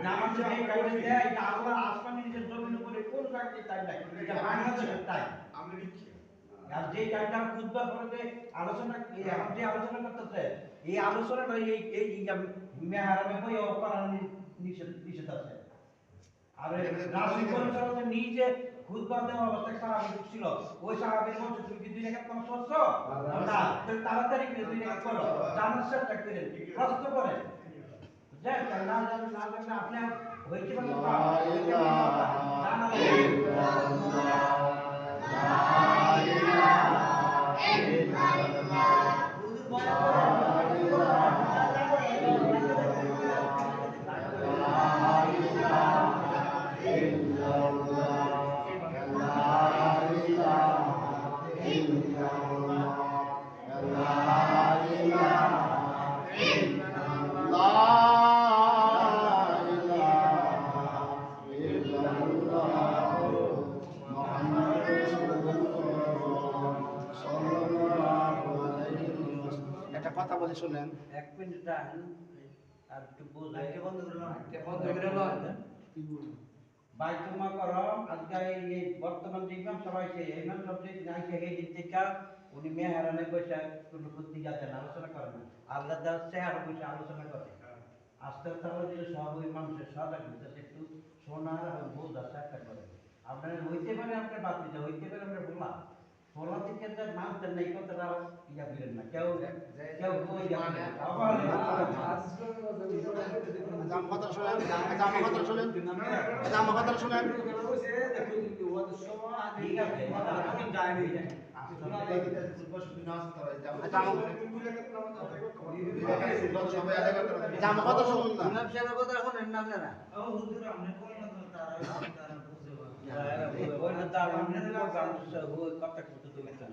নামাজ যদি কাউকে দেয় এটা আল্লাহ আসমানের নিচে জমিনের উপরে কোন জায়গায় তাই নাই এটা বাংলাদেশের তাই আমরা দিচ্ছি আর যে টাইমটা খুতবা করে আলোচনা এখন যে আলোচনা করতেছে এই আলোচনাটা এই মেহরামে বই করার নিষেধ আছে আর রাসূল পরিচালনা নিজে খুতবা দেওয়া অবস্থায় সাহাবী ছিল ওই সাহাবীর মধ্যে তুমি কি দুই রাকাত নামাজ পড়ছো না তাড়াতাড়ি করে দুই রাকাত করো জানার চেষ্টা করেন প্রশ্ন করেন যাই না জানেন না আপনি হইতে পারেন না জানা কথা বলে শুনেন এক মিনিট রাখেন আর একটু বুঝে বন্ধ করে বাইতুল মাকাররম আজকে এই বর্তমান যে ইমাম সভা আছে ইমাম সভা যে নাইছে এই দিন থেকে উনি মেহরানে বসে কোনো বুদ্ধি যাতে আলোচনা করেন না আল্লাহ তাআলা চেহারা বসে আলোচনা করে আস্তে আস্তে আল্লাহ যে সব মানুষের সজাগ হতে একটু শোনার এবং বোঝার চেষ্টা করে আপনার হইতে পারে আপনার বাতিটা হইতে পারে আপনার বলা থেকে যে মানতেন না এই কথাটা ইয়া করেন না কেউ বই যাবে কথা শুনেন কথা শুনেন কথা শুনেন ঠিক আছে আপনি যাই কথা শুনুন না ইমাম সাহেবের কথা শুনেন না আপনারা ও হুজুর আপনি কোন না তারা ওই না তার আপনি কথা করতে তো গেছেন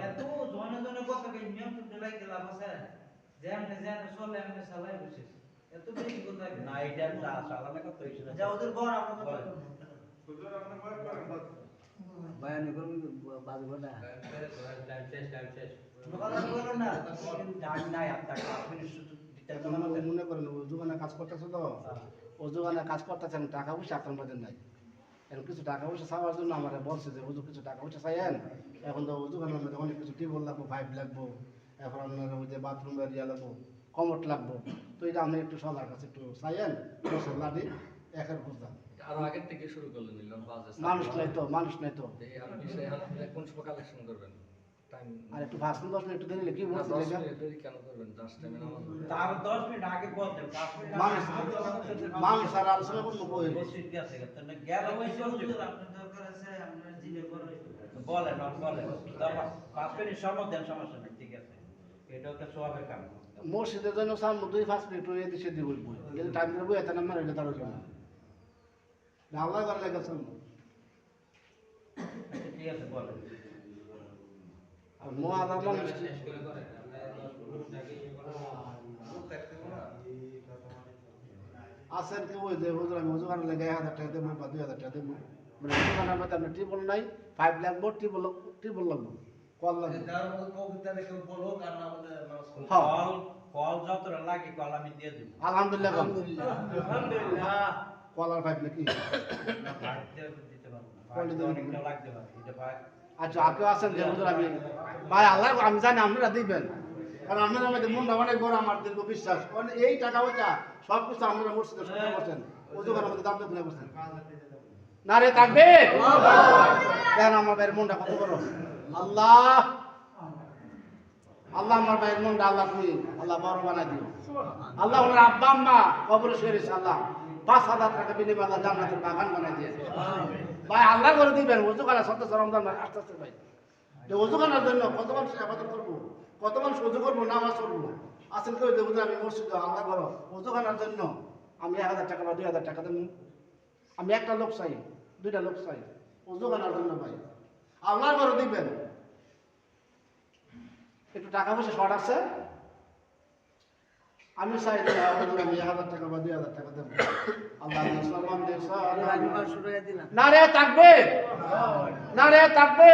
এত জনে জনে কথা কই নিয়ম তো লাই গেল আছে যেমনে চলে এমনি চালাই বসে এত বেশি কথা না এটা চালানো কথা হইছে না যা ওদের বড় আমরা কথা হুজুর আপনি বড় করেন বয়ান করুন বাজবো না কথা বলো না জানি নাই আপনার আপনি শুধু দিতে মনে করেন ওজুগানে কাজ করতেছে তো ওজুগানে কাজ করতেছেন টাকা পয়সা আপনার মধ্যে নাই এখন কিছু টাকা পয়সা চাওয়ার জন্য আমার বলছে যে হুজুর কিছু টাকা পয়সা চাইয়েন এখন তো ওজুগানের মধ্যে অনেক কিছু টিউবওয়েল লাগবো পাইপ লাগবো এখন আপনার ওই যে বাথরুমের ইয়া লাগবো কমোট লাগবো তো এটা আপনি একটু সবার কাছে একটু চাইয়েন বছর লাঠি একের বুঝলাম আরো আগের থেকে শুরু করলেন নিলাম মানুষ নাই তো এই আপনি বিষয়ে কোন সময় কালেকশন করবেন টাইম আর একটু 5 মিনিট 10 মিনিট একটু দিলে কি বলছেন 10 মিনিট দেরি কেন করবেন জাস্ট টাইমে নামাজ পড়বেন তার 10 মিনিট আগে বলতেন 5 মিনিট মানুষ আর আলোচনা করবো কই বসে গেছে তাহলে গেল ওই হুজুর আপনার দরকার আছে আপনার জিনে করো বলেন 5 মিনিট সময় দেন সমস্যা নেই ঠিক আছে এটা তো সওয়াবের কাম মসজিদের জন্য সামনে 2-5 মিনিট ওই দিকে দিয়ে বলবো যদি টাইম দেবো এত নাম্বার এটা তার জন্য আল্লাহ করে লেগেছেন ঠিক আছে বলেন আর মুআযাম মানুষ আসেন কি ওই যে হুজুর আমি ওজুখানে লেগে 1000 টাকা দেবো বা 2000 টাকা দেবো মানে ওজুখানের মধ্যে আপনার টিউবওয়েল নাই পাইপ লাগবো টিউবওয়েল লাগবো কল লাগবে কল যতটা লাগে কল আমি দিয়ে দেব আলহামদুলিল্লাহ আলহামদুলিল্লাহ কল আর পাইপ নাকি দিতে পারবো অনেকটা লাগতে পারে এটা ভাই আচ্ছা আপনি আসেন যে হুজুর আমি ভাই আল্লাহ আমি জানি আপনারা দিবেন কারণ আপনারা আমাদের মনটা অনেক বড় আমার দীর্ঘ বিশ্বাস কারণ এই টাকা পয়সা সব কিছু আপনারা মসজিদে শুনে করছেন ওজুখানের মধ্যে দাম দিয়ে করছেন না রে থাকবে কেন আমার ভাইয়ের মনটা কত বড় আল্লাহ আল্লাহ আমার ভাইয়ের মনটা আল্লাহ তুমি আল্লাহ বড় বানাই দিও আল্লাহ ওনার আব্বা আম্মা কবরে শুয়েছে আল্লাহ 5,000 টাকা বিনিময়ে আল্লাহ জান্নাতের বাগান বানাই দিয়েছে ভাই আল্লাহ করে দিবেন ওজুখানা সত্য রমজান মাস আস্তে আস্তে ভাই যে ওজুখানার জন্য কত মানুষ আবাদত করবো কত মানুষ ওজু করবো নামাজ পড়বো আসেন কেউ দেবো আমি মসজিদে আল্লাহ করো ওজুখানার জন্য আমি 1000 টাকা বা 2000 টাকা দেবো আমি একটা লোক চাই 2টা লোক চাই ওজুখানার জন্য ভাই আল্লাহ করে দিবেন একটু টাকা পয়সা শর্ট আছে আমি চাই যে আমি 1000 টাকা বা 2000 টাকা দেবো আল্লাহ মুসলমান দেশ না রে থাকবে না রে থাকবে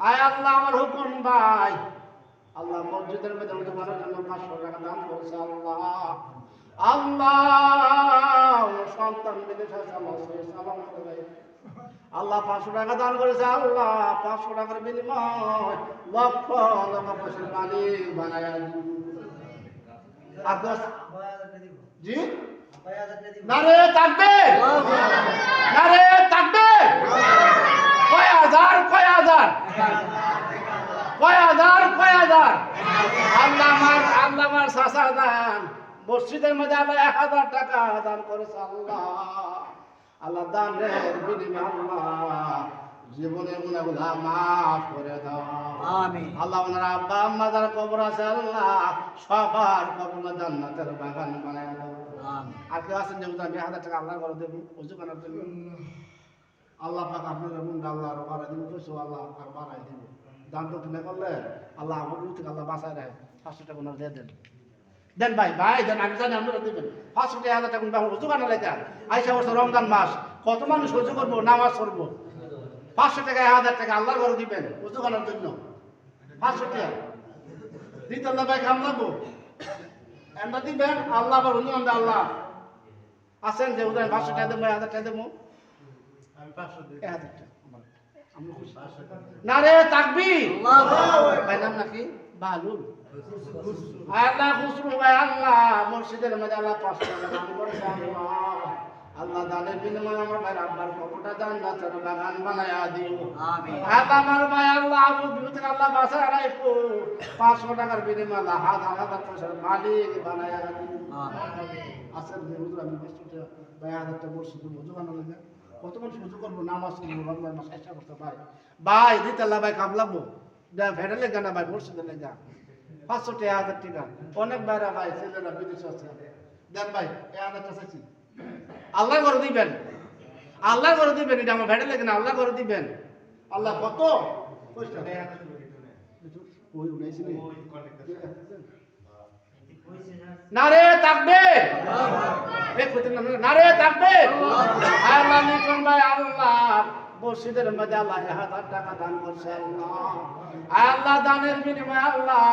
আয় আল্লাহ আমার হুকুম ভাই আল্লাহ মসজিদের মধ্যে তোমার জন্য 500 টাকা দান করেছে আল্লাহ আল্লাহ সন্তান বিদেশে সালাম করে আল্লাহ 500 টাকা দান করেছে আল্লাহ 500 টাকার বিনিময় লক্ষ লক্ষ পয়সার মালিক বানায়া দিন। আর দশ জি নারে থাকবে নারে থাকবে কয় হাজার আল্লাহ আমার চাচা দান মসজিদের মধ্যে আল্লাহ 1000 টাকা দান করেছে আল্লাহ দানের বিনিময়ে আল্লাহ জীবনের গুনাহগুলো মাফ করে দাও আমিন। আল্লাহ ওনার আব্বা আম্মা যারা কবর আছে আল্লাহ সবার কবরে জান্নাতের বাগান বানায় দাও আমিন। আর কেউ আছেন যে আমি 1000 টাকা আল্লাহর ঘরে দেবো ওযু করার জন্য আল্লাহ পাক আপনাদের মন আল্লাহর বাড়াই দিব কিছু আল্লাহ আর বাড়াই দিব দান দক্ষিণা করলে আল্লাহ আমার থেকে আল্লাহ বাঁচায় রাখে 500 টাকা ওনার দিয়ে দেন দেন ভাই দেন আমি জানি আপনারা দিবেন 500 টাকা 1000 টাকা ওযু করার লেখা আইসা বছর রমজান মাস কত মানুষ ওযু করবো নামাজ পড়বো 500 টাকা 1000 টাকা আল্লাহর ঘরে দিবেন ওযু করার জন্য 500 টাকা দিতে আল্লাহ ভাই কাম লাগবো এন্ডা দিবেন আল্লাহ আবার অনুমান দেয় আল্লাহ আছেন যে উদাহরণ 500 টাকা দেবো 1000 টাকা দেবো আমি 500 দিই 1000 টাকা আমি খুশি নারে তাকবীর ভাই নাম নাকি বালুল আল্লাহ খুশরু ভাই আল্লাহ মসজিদের মধ্যে আল্লাহ 500 টাকা দান করেছে আল্লাহ দানের বিনিময়ে আমার ভাই আব্বার কবরটা জান্নাতের বাগান বানায়া দিও আমিন। আল্লাহ আমার ভাই আল্লাহ আবু বিউতির আল্লাহ বাসায় রাখো 500 টাকার বিনিময়ে আল্লাহ হাজার পয়সার মালিক বানায়া দিও আসেন যে হুজুর আমি 500 টাকা ভাই 1000 টাকা মসজিদে ওযু বানানো লাগে কত মানুষ ওযু করবো নামাজ পড়বো রমজান মাস চেষ্টা করতে ভাই দিতে আল্লাহ ভাই কাম লাগবো ফেডালে গানা ভাই মসজিদে লেগা 500 টাকা 1000 টাকা অনেক বাইরা ভাই ছেলেরা বিদেশে আছে দেন ভাই 1000 টাকা চাইছি আল্লাহ করে দিবেন এটা আমার ভেড়ে লাগে না আল্লাহ করে দিবেন আল্লাহ কত নারে থাকবে নারে থাকবে আল্লাহ নিকন ভাই আল্লাহ মসজিদের মধ্যে আল্লাহ 1000 টাকা দান করছে আল্লাহ দানের বিনিময়ে আল্লাহ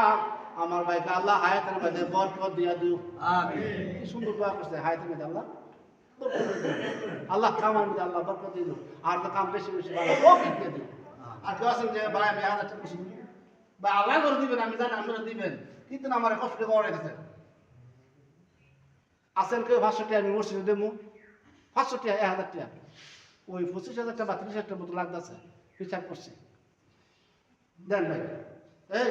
আমার ভাইকে আল্লাহ হায়াতের মধ্যে বরকত দিয়া দিও আমিন। কি সুন্দর দোয়া করছে হায়াতের মধ্যে আল্লাহ কামার মধ্যে আল্লাহ বরকত দিল আর তো কাম বেশি বেশি ভালো তৌফিক দিয়ে দিল আর কেউ আছেন যে ভাই আমি 1000 টাকা বেশি দিব ভাই আল্লাহ করে দিবেন আমি জানি আপনারা দিবেন কিন্তু আমার কষ্ট করে রেখেছে আছেন কেউ 500 টাকা আমি মসজিদে দেবো 500 টাকা 1000 টাকা ওই 25,000 টাকা বা 30,000 টাকা মতো লাগতেছে হিসাব করছি দেন ভাই এই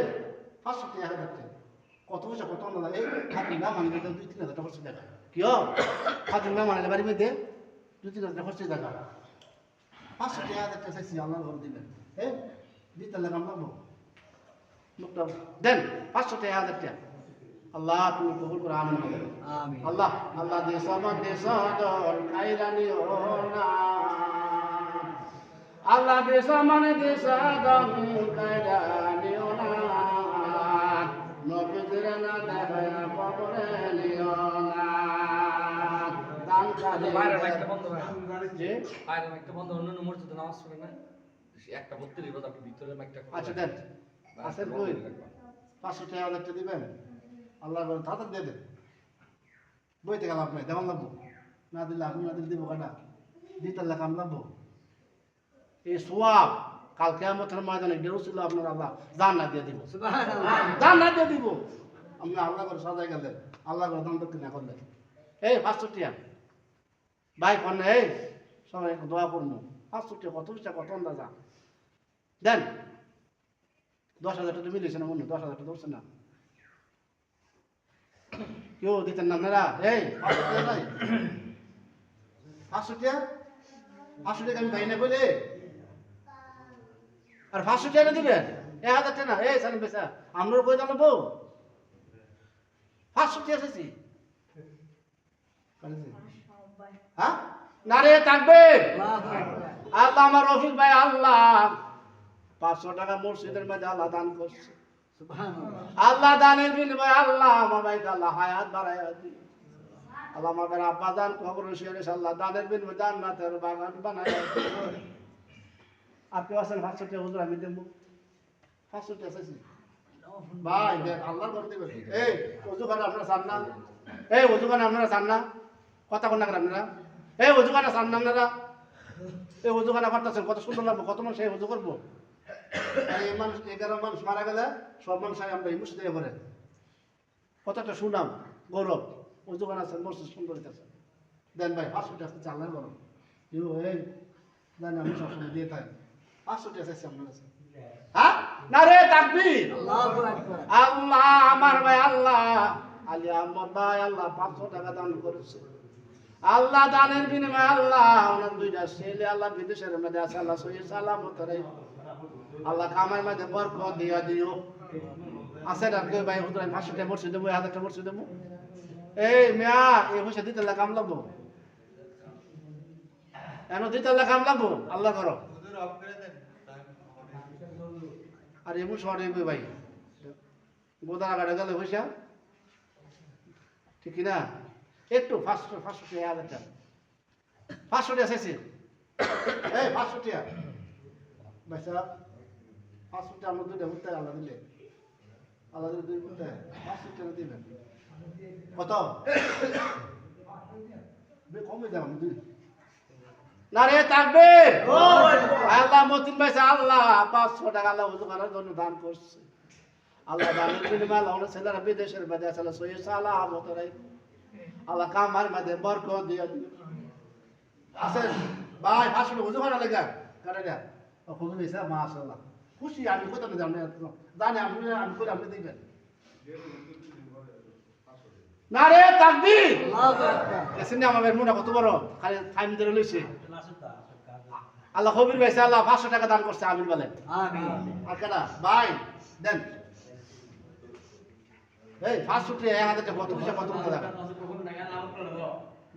500 টাকা 1000 টাকা কত পয়সা কত না এই খালি না মানে 2-3,000 টাকা খরচ দেখা কিও খালি না মানে বাড়ি মধ্যে 2-3,000 টাকা খরচ দেখা 500 টাকা 1000 টাকা চাইছি আল্লাহ ঘর দিবেন এই দিতে লাগাম লাগবো মুখটা দেন 500 টাকা 1000 টাকা আল্লাহ তুমি কবুল করো আমিন আমিন। আল্লাহ আল্লাহ দেশ আমার দেশ দল কাইরানি না আল্লাহ দেশ মানে দেশ দল কাইরানি না নবীদের না দেখায়া কবরে নিও না দান কালে বাইরে একটা বন্ধ যে বাইরে একটা বন্ধ অন্য মসজিদে নামাজ পড়ে না একটা 32 বাজে আপনি ভিতরে একটা আচ্ছা দেন আসেন কই 500 টাকা 1000 টাকা দিবেন আল্লাহ করে তাড়াতাড়ি দিয়ে দেন বইতে গেলাম আপনার দেওয়ান লাগবো না দিলে আপনি না দিলে দিব কাটা দিতে কাম লাগবো এই সোয়াব কাল কেয়ামতের ময়দানে ডেরো ছিল আপনার আল্লাহ জান্নাত দিয়ে দিব সুবহানাল্লাহ। জান্নাত দিয়ে দিব আপনি আল্লাহ করে সাজাই গেলেন আল্লাহ করে দান দক্ষিণা করলেন এই 500 টাকা ভাই কন এই সবাই একটু দোয়া করবো 500 টাকা কত টাকা কত আন্দাজা দেন 10,000 টাকা মিলেছে না মনে 10,000 টাকা ধরছে না কেউ দিতেন না আপনারা এই 500 টাকা নাই 500 টাকা 500 টাকা আমি ভাই না বলে আর 500 টাকা দিবেন 1000 টাকা না এই সালাম পেশা আমরা কই জানাবো 500 টাকা এসেছি হ্যাঁ নারে থাকবে আল্লাহু আকবার। আল্লাহ আমার রফিক ভাই আল্লাহ 500 টাকা মসজিদের মধ্যে আল্লাহ দান করছে সুবহানাল্লাহ। আল্লাহ দানের বিনিময়ে আল্লাহ আমার ভাইকে আল্লাহ হায়াত বাড়াইয়া দিল আল্লাহ আমাদের আব্বা দান কবর শেরে আল্লাহ দানের বিনিময়ে জান্নাতের বাগান বানাইয়া দিল আর কেউ আছেন 500 টাকা হুজুর আমি দেবো 500 টাকা চাইছি ভাই দেখ আল্লাহ করে দিবেন এই ওযু করে আপনারা চান না এই ওজুখানা আপনারা চান না? কথা কোন না আপনারা? এই ওজুখানা চান না আপনারা? এই ওজুখানা করতেছেন কত সুন্দর লাগবে, কত মানুষ এই ওজু করবো। আর এই মানুষ 11 মানুষ মারা গেলে সব মানুষ আমরা এই মসজিদে করে কত একটা সুনাম গৌরব। ওজুখানা আছেন মসজিদ সুন্দর হইতেছে। দেন ভাই 500 টাকা চালান বলো এই দেন আমি সবসময় দিয়ে থাকি 500 টাকা চাইছি আপনার কাছে। হ্যাঁ না রে তাকবীর, আল্লাহু আকবার। আল্লাহ আমার ভাই আল্লাহ আলী আহমদ ভাই আল্লাহ 500 টাকা দান করেছে। আল্লাহ দানের বিনিময়ে আল্লাহ ওনার 2টা ছেলে আল্লাহ বিদেশের মধ্যে আছে, আল্লাহ সহি সালামত রাখো। আল্লাহ কামার মধ্যে বরকত দিয়া দিও। আছে না কেউ ভাই হুজুর 500 টাকা মসজিদ দেবো, 1000 টাকা মসজিদ দেবো। এই মিয়া এই পয়সা দিতে কাম লাগবো, কেন দিতে কাম লাগবো? আল্লাহ করো। আর এমন শহর হইবে ভাই গোদানা গাড়ি গেলে পয়সা ঠিক না? একটু 500 টাকা 1000 টাকা 500 টাকা চাইছি। এই 500 টাকা ভাইসা 500 টাকা আমরা 2টা উঠতে আল্লাহ দিলে, আল্লাহ দিলে 2 উঠতে 500 টাকা দিবেন কত কমে যাও না রে তাকবীর। আল্লাহ মতিন ভাইসা আল্লাহ 500 টাকা আল্লাহ ওযু করার জন্য দান করছে। আল্লাহ দানের বিনিময়ে আল্লাহ ছেলেরা বিদেশের মধ্যে আছে, আল্লাহ সহি সালামত রাখো। আল্লাহ কামার মধ্যে বরকত দিয়া দিও। আসেন ভাই 500 টাকা ওযু করা লাগা করে না খুব বেশি মাশাআল্লাহ খুশি আমি কত জানি জানি আপনি আমি করে আপনি দিবেন না রে তাকবীর। আল্লাহু আকবার। এসেন আমাদের মনে কত বড় খালি টাইম ধরে লইছে। আল্লাহ কবির ভাইসা আল্লাহ 500 টাকা দান করছে, আমিন বলেন। আমিন। আর কেডা ভাই দেন এই 500 টাকা 1000 টাকা কত পয়সা কত টাকা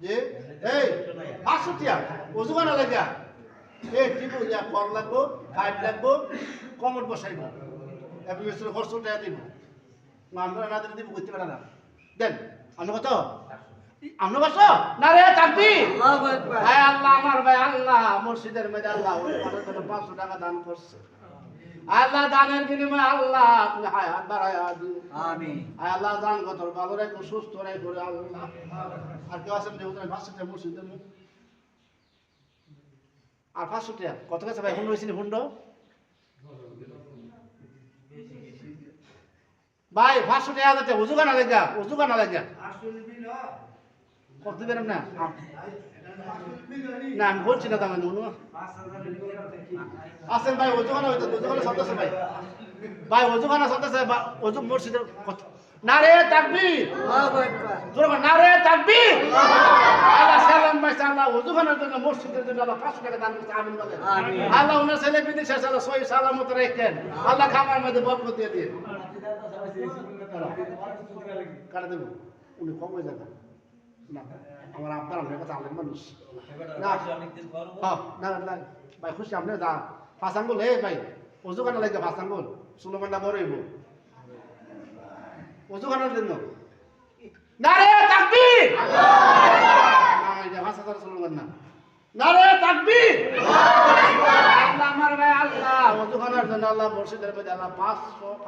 যে এই 500 টাকা ওযু করা লাগা এই টিপু যা কর লাগবো, ফাইট লাগবো, কমর বসাইবো, আপনি মিস্ত্রি খরচ টাকা দিব না, আমরা না দিলে দিব করতে পারে না। দেন আপনি কত আমরা বসো না রে তাকবীর। আল্লাহু আকবার। ভাই আল্লাহ আমার ভাই আল্লাহ মসজিদের মধ্যে আল্লাহ ওই 500 টাকা দান করছে। আল্লাহ দানের বিনিময়ে আল্লাহ আপনি হায়াত বাড়ায়া দিন। আমিন। আল্লাহ দান কত ভালো রাখো, সুস্থ রাখো আল্লাহ। আর কেউ আছেন যে 500 টাকা মসজিদের মধ্যে আর 500 টাকা কত কাছে ভাই হুন্ড হয়েছিল হুন্ড ভাই 500 টাকা 1000 টাকা ওযু গানা লাগা, ওযু গানা লাগা কত দিবেন না? না আমি বলছি না দাম নুন আসেন ভাই ওযু গানা হইতো, ওযু গানা সন্তাস ভাই ভাই ওযু গানা সন্তাস ভাই ওযু মসজিদের কত না রে তাকবীর। আল্লাহু আকবার। জোরে না রে তাকবীর। আল্লাহ সালাম ভাই আল্লাহ ওযু গানার জন্য মসজিদের জন্য আল্লাহ 500 টাকা দান করতে, আমিন বলেন। আমিন। আল্লাহ ওনার ছেলে বিদেশে আছে, আল্লাহ সহি সালামত রাখেন, আল্লাহ খামার মধ্যে বরকত দিয়ে দিন। কাটা দেব উনি কম হয়ে যাবে না, আমার আপনার আপনার কাছে আলেম মানুষ না। হ্যাঁ না না ভাই খুশি আপনি যা 5 আঙ্গুল হে ভাই ওযু কানা লাগে 5 আঙ্গুল সুলমানটা বড় হইব ওযু কানার জন্য না রে তাকবীর। না এটা 5000 সুলমান না না রে তাকবীর। আল্লাহ আমার ভাই আল্লাহ ওযু কানার জন্য আল্লাহ মসজিদের মধ্যে আল্লাহ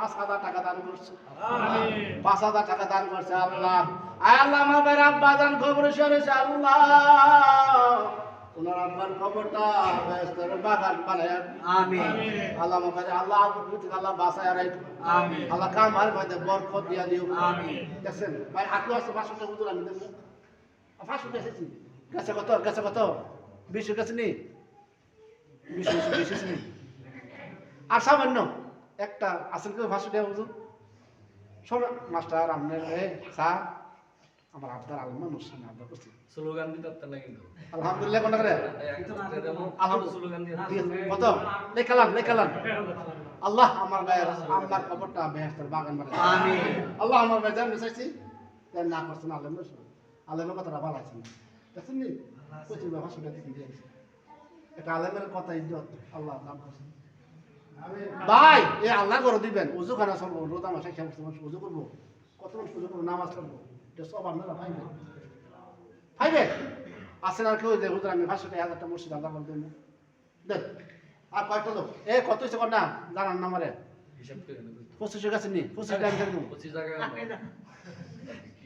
5000 টাকা দান করছে। আমিন 5000 টাকা দান করছে আল্লাহ। আয় আল্লাহ আমার ভাই আব্বা জান কবরে সরেছে আল্লাহ ওনার আব্বার কবরটা বেহেশতের বাগান বানায় আমিন। আল্লাহ আমাকে আল্লাহ আল্লাহ বাঁচায় রাখো। আমিন। আল্লাহ কামার মধ্যে বরকত দিয়া দিও। আমিন। দেখছেন ভাই আটলো আছে 500 টাকা হুজুর আমি দেবো 500 টাকা এসেছি গেছে কত গেছে কত 20 গেছে নি 20 নি আর সামান্য একটা আসল করে 500 টাকা হুজুর সব মাস্টার আপনার স্যার আমার আপনার আলম মানুষ আমি আপনার করছি স্লোগান দিতে পারতেন না কিন্তু আলহামদুলিল্লাহ কোনটা করে আলহামদুলিল্লাহ স্লোগান দিয়ে কত লেখালাম আল্লাহ আমার ভাইয়ের আমার খবরটা বেহেশতের বাগান বানায় আমিন। আল্লাহ আমার ভাই জান চাইছি তাই না করছেন আলেম আলেমের কথাটা ভালো আছে দেখছেন নি কইছি বাবা শুনে দিতে এটা আলেমের কথা ইজ্জত আল্লাহ দাম করছেন ভাই এই আল্লাহ করে দিবেন ওযু খানা চলবো রোজা মাসে খেয়ে ওযু করবো কত মানুষ ওযু করবো নামাজ পড়বো এটা সব আপনারা পাইবেন আসেন আর কেউ যে হুজুর আমি 500 টাকা 1000 টাকা মসজিদ আল্লাহ বলতে দেখ আর কয়টা লোক এ কত হইছে কোন না জানান নাম্বারে হিসাব করে নেব 25 গেছে নি 25 টাকা দেব 25 টাকা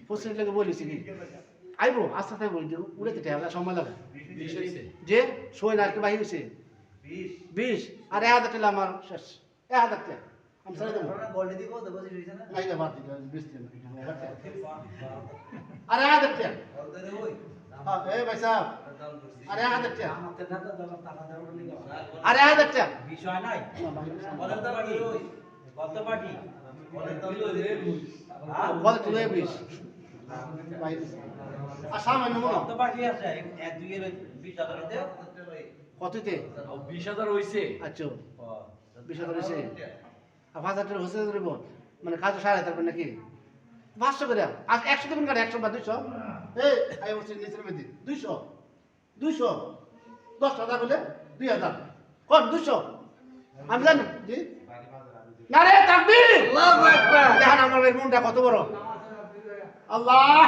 প্রসিডেন্ট লাগে বলেছি কি আইবো আস্তে আস্তে বলি উড়েতে ঠেলা সময় লাগে 20 হইছে যে সই না একটু বাহির হয়েছে 20 আর 1000 টাকা আমার শেষ 1000 টাকা আমি ছেড়ে দেবো গোল্ডে দিব তো বসে রইছে না নাই না বাদ দিলাম 20 টাকা আর 1000 টাকা ওদের ওই হ্যাঁ এই ভাই সাহেব আর 1000 টাকা আমাদের দাদা দাদা টাকা দেওয়ার লিগে আর 1000 টাকা বিষয় নাই বলেন তো বাকি কত বাকি বলেন তো হ্যাঁ বল তুই 20 আর সামান্য মনে কত বাকি আছে এক দুই এর 20,000 হতে কততে 20,000 হইছে আচ্ছা 20,000 হয়েছে আর 5,000 টাকা হচ্ছে ধরব মানে কাজ সাড়ে তারপর নাকি 500 করে আর 100 দেবেন কার 100 বা 200 এই আই বলছি নিচের মধ্যে 200 10 টাকা বলে 2000 কোন 200 আমি জানি জি না রে তাকবীর আল্লাহু আকবার দেখেন আমার এই মনটা কত বড় আল্লাহ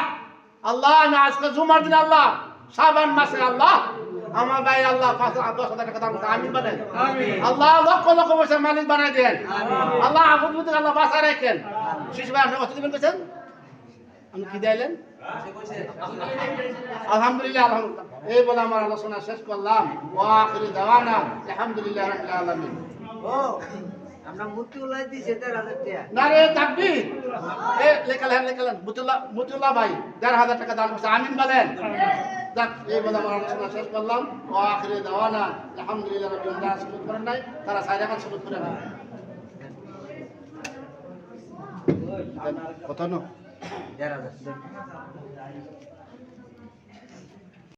আল্লাহ আমি আজকে জুমার দিন আল্লাহ শাবান মাসে আল্লাহ আমার ভাই আল্লাহ 10,000 টাকা দান করতে আমিন বানাই আল্লাহ লক্ষ লক্ষ পয়সার মালিক বানাই দেন আল্লাহ আবুদ বুদ্ধ আল্লাহ বাঁচা রাখেন শিশু ভাই আপনি কত দিবেন কইছেন আমি কি দিলেন আলহামদুলিল্লাহ আলহামদুলিল্লাহ এই বলে আমার আলোচনা শেষ করলাম ওয়া আখিরু দাওয়ানা আলহামদুলিল্লাহ রাব্বিল আলামিন ও আমরা মূর্তি উলাই দিছি 1,000 টাকা নারে তাকবীর এ লেখালেন মুতুল্লাহ ভাই 1,500 টাকা দান করছে আমিন বলেন দেখ এই বলে আমার আলোচনা শেষ করলাম ও আখিরে দাওয়ানা আলহামদুলিল্লাহ রাব্বিল আলামিন সুযোগ করেন নাই তারা সাইরা খান সুযোগ করে না কত নো 1,000